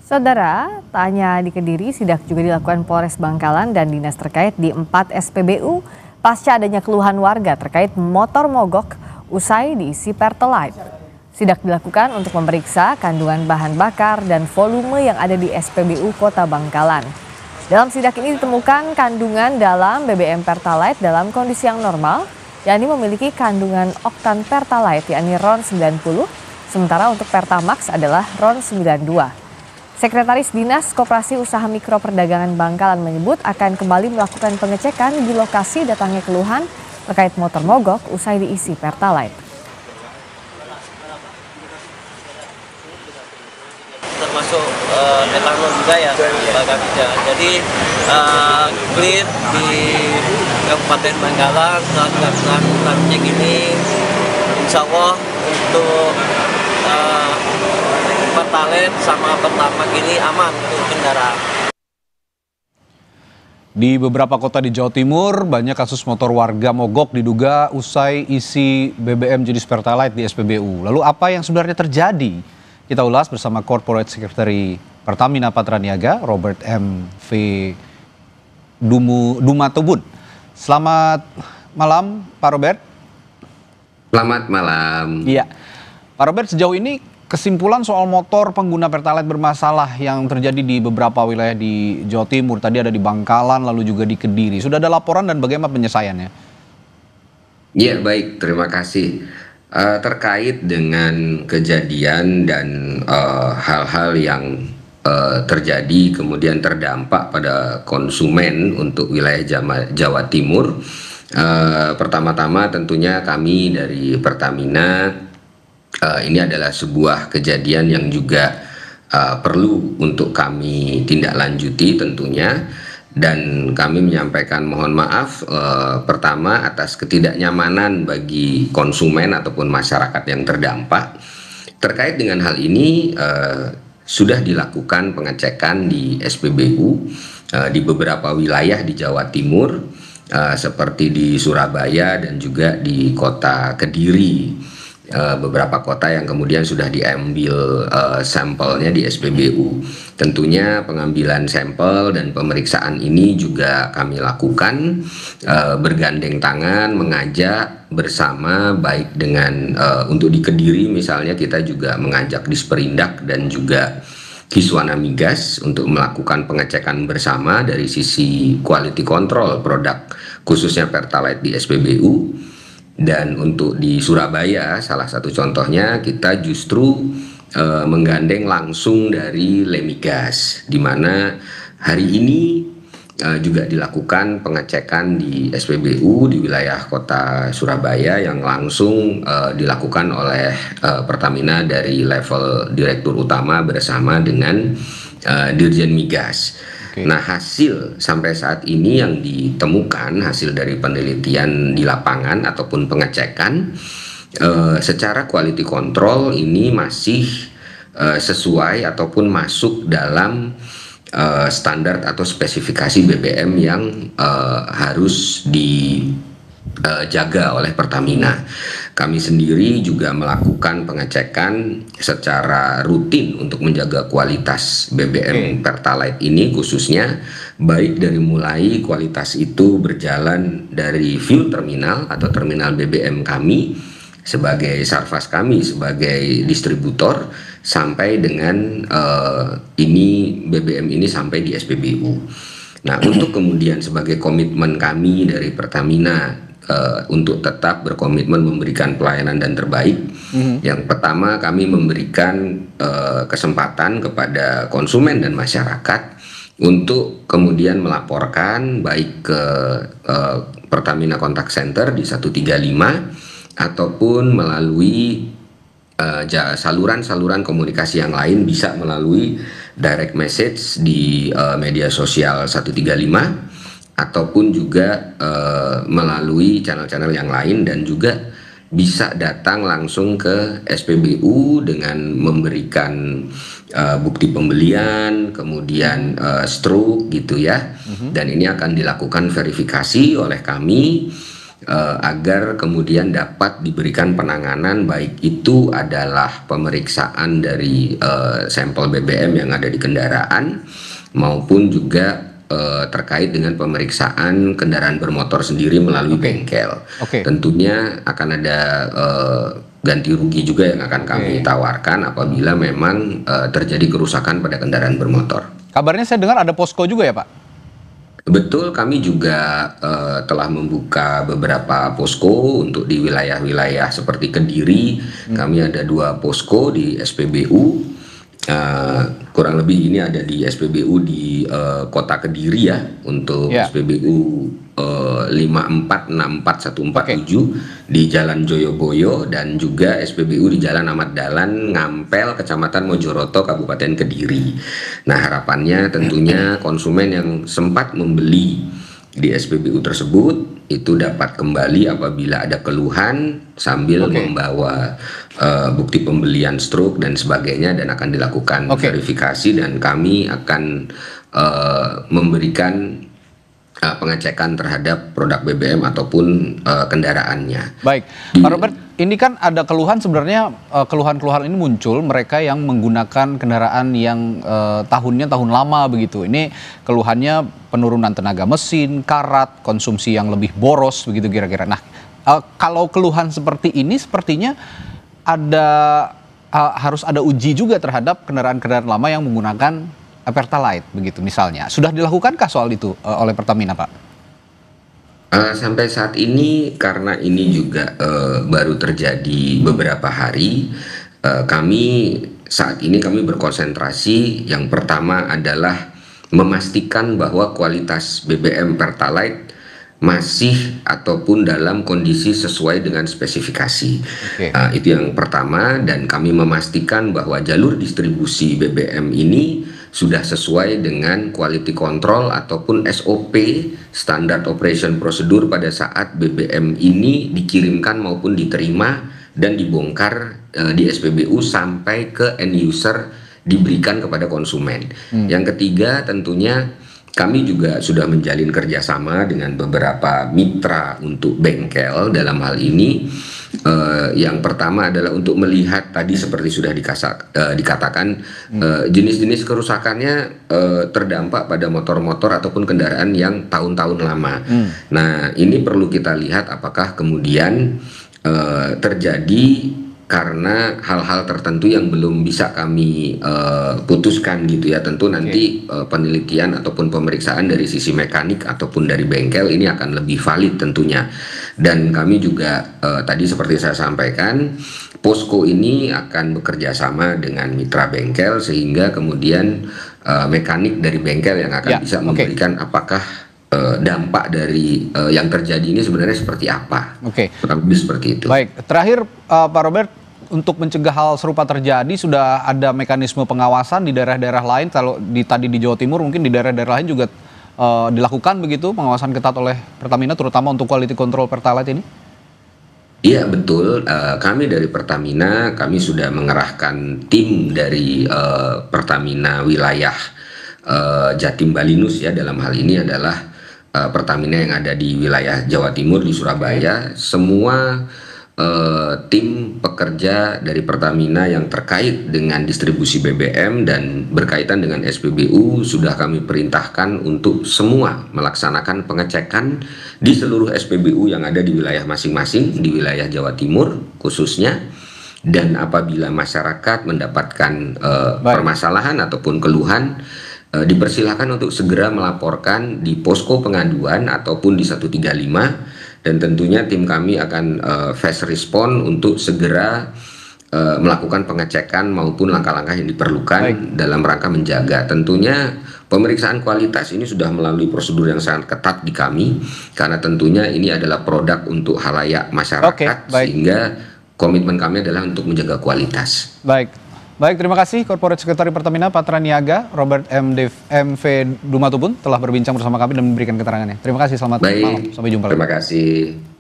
Saudara, tak hanya di Kediri, sidak juga dilakukan Polres Bangkalan dan dinas terkait di 4 SPBU pasca adanya keluhan warga terkait motor mogok usai diisi Pertalite. Sidak dilakukan untuk memeriksa kandungan bahan bakar dan volume yang ada di SPBU Kota Bangkalan. Dalam sidak ini ditemukan kandungan dalam BBM Pertalite dalam kondisi yang normal, yakni memiliki kandungan oktan Pertalite yakni RON 90, sementara untuk Pertamax adalah RON 92. Sekretaris Dinas Koperasi Usaha Mikro Perdagangan Bangkalan menyebut akan kembali melakukan pengecekan di lokasi datangnya keluhan terkait motor mogok usai diisi Pertalite. Termasuk etanol juga ya, Bagapija. Jadi clear di Kabupaten Bangkalan saat dilakukan cek ini, insya Allah untuk Pertalite sama Pertamax ini aman untuk kendaraan. Di beberapa kota di Jawa Timur, banyak kasus motor warga mogok diduga usai isi BBM jenis Pertalite di SPBU. Lalu apa yang sebenarnya terjadi? Kita ulas bersama Corporate Secretary Pertamina Patraniaga, Robert M. V. Dumatubun. Selamat malam, Pak Robert. Selamat malam. Iya, Pak Robert, sejauh ini kesimpulan soal motor pengguna Pertalite bermasalah yang terjadi di beberapa wilayah di Jawa Timur, tadi ada di Bangkalan, lalu juga di Kediri. Sudah ada laporan dan bagaimana penyelesaiannya? Ya, baik, terima kasih. Terkait dengan kejadian dan hal-hal yang terjadi kemudian terdampak pada konsumen untuk wilayah Jawa Timur, pertama-tama tentunya kami dari Pertamina ini adalah sebuah kejadian yang juga perlu untuk kami tindak lanjuti tentunya, dan kami menyampaikan mohon maaf pertama atas ketidaknyamanan bagi konsumen ataupun masyarakat yang terdampak. Terkait dengan hal ini sudah dilakukan pengecekan di SPBU di beberapa wilayah di Jawa Timur seperti di Surabaya dan juga di kota Kediri. Beberapa kota yang kemudian sudah diambil sampelnya di SPBU. Tentunya pengambilan sampel dan pemeriksaan ini juga kami lakukan bergandeng tangan, mengajak bersama, baik dengan untuk di Kediri misalnya kita juga mengajak Disperindak dan juga Kiswana Migas untuk melakukan pengecekan bersama dari sisi quality control produk khususnya Pertalite di SPBU. Dan untuk di Surabaya, salah satu contohnya kita justru menggandeng langsung dari Lemigas, di mana hari ini juga dilakukan pengecekan di SPBU di wilayah kota Surabaya yang langsung dilakukan oleh Pertamina dari level Direktur Utama bersama dengan Dirjen Migas. Nah, hasil sampai saat ini yang ditemukan hasil dari penelitian di lapangan ataupun pengecekan secara quality control ini masih sesuai ataupun masuk dalam standar atau spesifikasi BBM yang harus dijaga oleh Pertamina. Kami sendiri juga melakukan pengecekan secara rutin untuk menjaga kualitas BBM Pertalite ini khususnya, baik dari mulai kualitas itu berjalan dari fuel terminal atau terminal BBM kami sebagai sarfas kami sebagai distributor sampai dengan ini BBM ini sampai di SPBU. Nah, untuk kemudian sebagai komitmen kami dari Pertamina untuk tetap berkomitmen memberikan pelayanan dan terbaik. Yang pertama, kami memberikan kesempatan kepada konsumen dan masyarakat untuk kemudian melaporkan baik ke Pertamina Contact Center di 135 ataupun melalui saluran-saluran komunikasi yang lain, bisa melalui direct message di media sosial 135 ataupun juga melalui channel-channel yang lain, dan juga bisa datang langsung ke SPBU dengan memberikan bukti pembelian, kemudian stroke gitu ya. Dan ini akan dilakukan verifikasi oleh kami agar kemudian dapat diberikan penanganan, baik itu adalah pemeriksaan dari sampel BBM yang ada di kendaraan maupun juga terkait dengan pemeriksaan kendaraan bermotor sendiri melalui bengkel. Tentunya akan ada ganti rugi juga yang akan kami tawarkan apabila memang terjadi kerusakan pada kendaraan bermotor. Kabarnya saya dengar ada posko juga ya Pak? Betul, kami juga telah membuka beberapa posko untuk di wilayah-wilayah seperti Kediri. Kami ada 2 posko di SPBU. Kurang lebih ini ada di SPBU di Kota Kediri ya, untuk SPBU 5464147 di Jalan Joyoboyo, dan juga SPBU di Jalan Ahmad Dahlan Ngampel, Kecamatan Mojoroto, Kabupaten Kediri. Nah, harapannya tentunya konsumen yang sempat membeli di SPBU tersebut itu dapat kembali apabila ada keluhan sambil membawa bukti pembelian struk dan sebagainya, dan akan dilakukan verifikasi, dan kami akan memberikan pengecekan terhadap produk BBM ataupun kendaraannya. Baik, Pak Robert, ini kan ada keluhan sebenarnya, keluhan-keluhan ini muncul mereka yang menggunakan kendaraan yang tahunnya tahun lama begitu. Ini keluhannya penurunan tenaga mesin, karat, konsumsi yang lebih boros begitu kira-kira. Nah, kalau keluhan seperti ini sepertinya harus ada uji juga terhadap kendaraan-kendaraan lama yang menggunakan Pertalite begitu misalnya. Sudah dilakukankah soal itu oleh Pertamina, Pak? Sampai saat ini karena ini juga baru terjadi beberapa hari, saat ini kami berkonsentrasi yang pertama adalah memastikan bahwa kualitas BBM Pertalite masih ataupun dalam kondisi sesuai dengan spesifikasi. Itu yang pertama, dan kami memastikan bahwa jalur distribusi BBM ini sudah sesuai dengan quality control ataupun SOP, Standard Operation Procedure, pada saat BBM ini dikirimkan maupun diterima dan dibongkar di SPBU sampai ke end user diberikan kepada konsumen. Yang ketiga, tentunya kami juga sudah menjalin kerjasama dengan beberapa mitra untuk bengkel dalam hal ini. Yang pertama adalah untuk melihat tadi seperti sudah dikatakan jenis-jenis kerusakannya terdampak pada motor-motor ataupun kendaraan yang tahun-tahun lama. Nah, ini perlu kita lihat apakah kemudian terjadi karena hal-hal tertentu yang belum bisa kami putuskan gitu ya. Tentu nanti penelitian ataupun pemeriksaan dari sisi mekanik ataupun dari bengkel ini akan lebih valid tentunya. Dan kami juga tadi seperti saya sampaikan, posko ini akan bekerja sama dengan mitra bengkel sehingga kemudian mekanik dari bengkel yang akan bisa memberikan apakah dampak dari yang terjadi ini sebenarnya seperti apa. Kurang lebih seperti itu. Baik, terakhir Pak Robert, untuk mencegah hal serupa terjadi sudah ada mekanisme pengawasan di daerah-daerah lain. Kalau tadi di Jawa Timur, mungkin di daerah-daerah lain juga dilakukan begitu pengawasan ketat oleh Pertamina, terutama untuk quality control Pertalite ini? Iya betul, kami dari Pertamina, kami sudah mengerahkan tim dari Pertamina wilayah Jatim Balinus ya, dalam hal ini adalah Pertamina yang ada di wilayah Jawa Timur di Surabaya. Semua tim pekerja dari Pertamina yang terkait dengan distribusi BBM dan berkaitan dengan SPBU sudah kami perintahkan untuk semua melaksanakan pengecekan di seluruh SPBU yang ada di wilayah masing-masing, di wilayah Jawa Timur khususnya. Dan apabila masyarakat mendapatkan permasalahan ataupun keluhan, dipersilahkan untuk segera melaporkan di posko pengaduan ataupun di 135, dan tentunya tim kami akan fast respond untuk segera melakukan pengecekan maupun langkah-langkah yang diperlukan dalam rangka menjaga. Tentunya pemeriksaan kualitas ini sudah melalui prosedur yang sangat ketat di kami, karena tentunya ini adalah produk untuk halayak masyarakat, sehingga komitmen kami adalah untuk menjaga kualitas. Baik, terima kasih Corporate Secretary Pertamina Patraniaga Robert MV Dumatubun telah berbincang bersama kami dan memberikan keterangannya. Terima kasih, selamat malam, sampai jumpa lagi. Terima kasih.